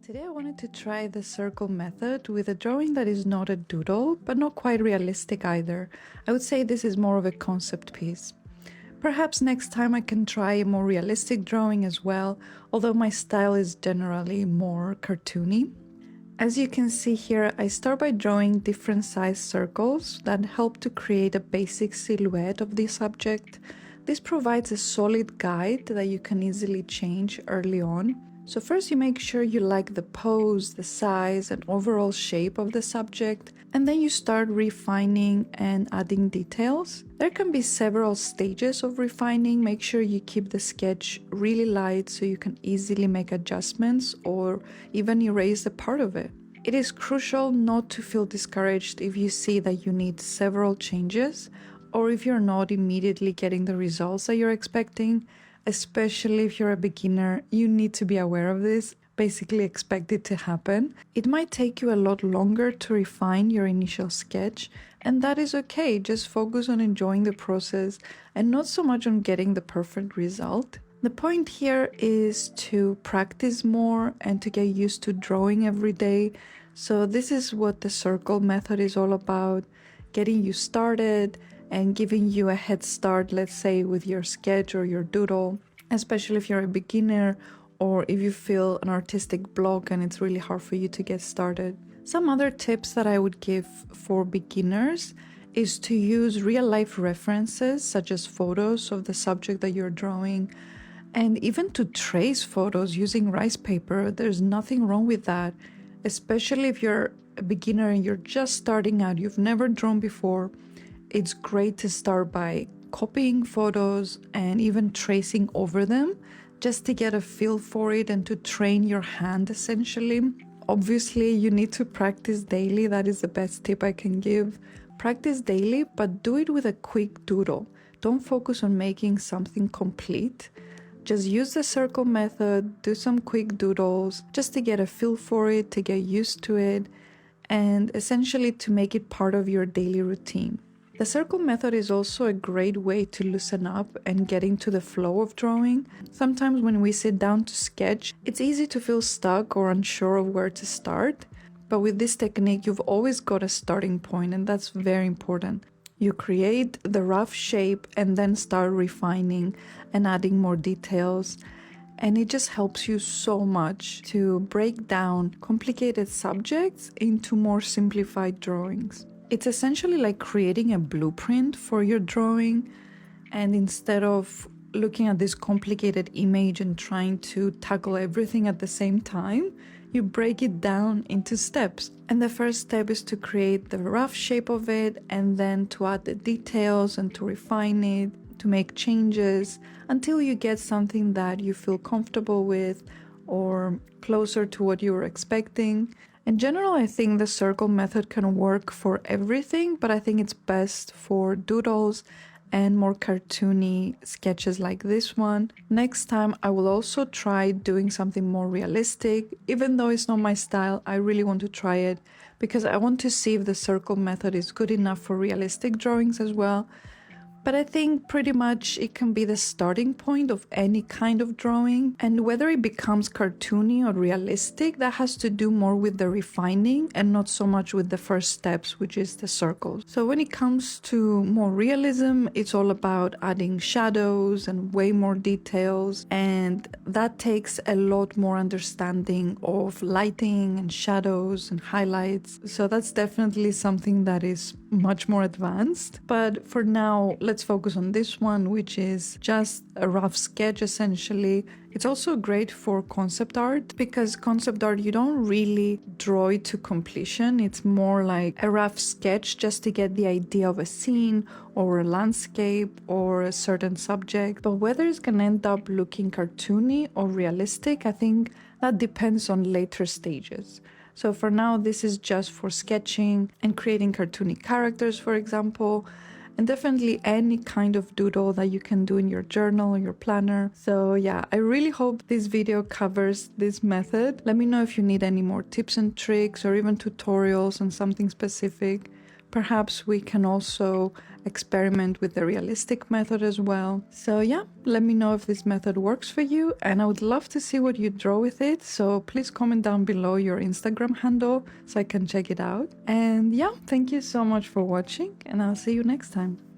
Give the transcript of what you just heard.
Today I wanted to try the circle method with a drawing that is not a doodle, but not quite realistic either. I would say this is more of a concept piece. Perhaps next time I can try a more realistic drawing as well, although my style is generally more cartoony. As you can see here, I start by drawing different size circles that help to create a basic silhouette of the subject. This provides a solid guide that you can easily change early on. So first you make sure you like the pose, the size and overall shape of the subject, and then you start refining and adding details. There can be several stages of refining. Make sure you keep the sketch really light so you can easily make adjustments or even erase a part of it. It is crucial not to feel discouraged if you see that you need several changes or if you're not immediately getting the results that you're expecting. Especially if you're a beginner, you need to be aware of this, basically expect it to happen. It might take you a lot longer to refine your initial sketch, and that is okay. Just focus on enjoying the process and not so much on getting the perfect result. The point here is to practice more and to get used to drawing every day. So this is what the circle method is all about, getting you started and giving you a head start, let's say with your sketch or your doodle, especially if you're a beginner or if you feel an artistic block and it's really hard for you to get started. Some other tips that I would give for beginners is to use real-life references such as photos of the subject that you're drawing, and even to trace photos using rice paper. There's nothing wrong with that, especially if you're a beginner and you're just starting out, you've never drawn before. It's great to start by copying photos and even tracing over them just to get a feel for it and to train your hand essentially. Obviously, you need to practice daily. That is the best tip I can give. Practice daily, but do it with a quick doodle. Don't focus on making something complete. Just use the circle method, do some quick doodles just to get a feel for it, to get used to it, and essentially to make it part of your daily routine. The circle method is also a great way to loosen up and get into the flow of drawing. Sometimes when we sit down to sketch, it's easy to feel stuck or unsure of where to start. But with this technique, you've always got a starting point, and that's very important. You create the rough shape and then start refining and adding more details. And it just helps you so much to break down complicated subjects into more simplified drawings. It's essentially like creating a blueprint for your drawing, and instead of looking at this complicated image and trying to tackle everything at the same time, you break it down into steps. And the first step is to create the rough shape of it, and then to add the details and to refine it, to make changes until you get something that you feel comfortable with or closer to what you were expecting. In general, I think the circle method can work for everything, but I think it's best for doodles and more cartoony sketches like this one. Next time, I will also try doing something more realistic. Even though it's not my style, I really want to try it because I want to see if the circle method is good enough for realistic drawings as well. But I think pretty much it can be the starting point of any kind of drawing. And whether it becomes cartoony or realistic, that has to do more with the refining and not so much with the first steps, which is the circles. So when it comes to more realism, it's all about adding shadows and way more details. And that takes a lot more understanding of lighting and shadows and highlights. So that's definitely something that is much more advanced. But for now, let's focus on this one, which is just a rough sketch essentially. It's also great for concept art because concept art, you don't really draw it to completion. It's more like a rough sketch just to get the idea of a scene or a landscape or a certain subject. But whether it's gonna end up looking cartoony or realistic, I think that depends on later stages. So for now, this is just for sketching and creating cartoony characters, for example, and definitely any kind of doodle that you can do in your journal or your planner. So yeah, I really hope this video covers this method. Let me know if you need any more tips and tricks or even tutorials on something specific. Perhaps we can also experiment with the realistic method as well. So yeah, let me know if this method works for you, and I would love to see what you draw with it. So please comment down below your Instagram handle so I can check it out. And yeah, thank you so much for watching, and I'll see you next time.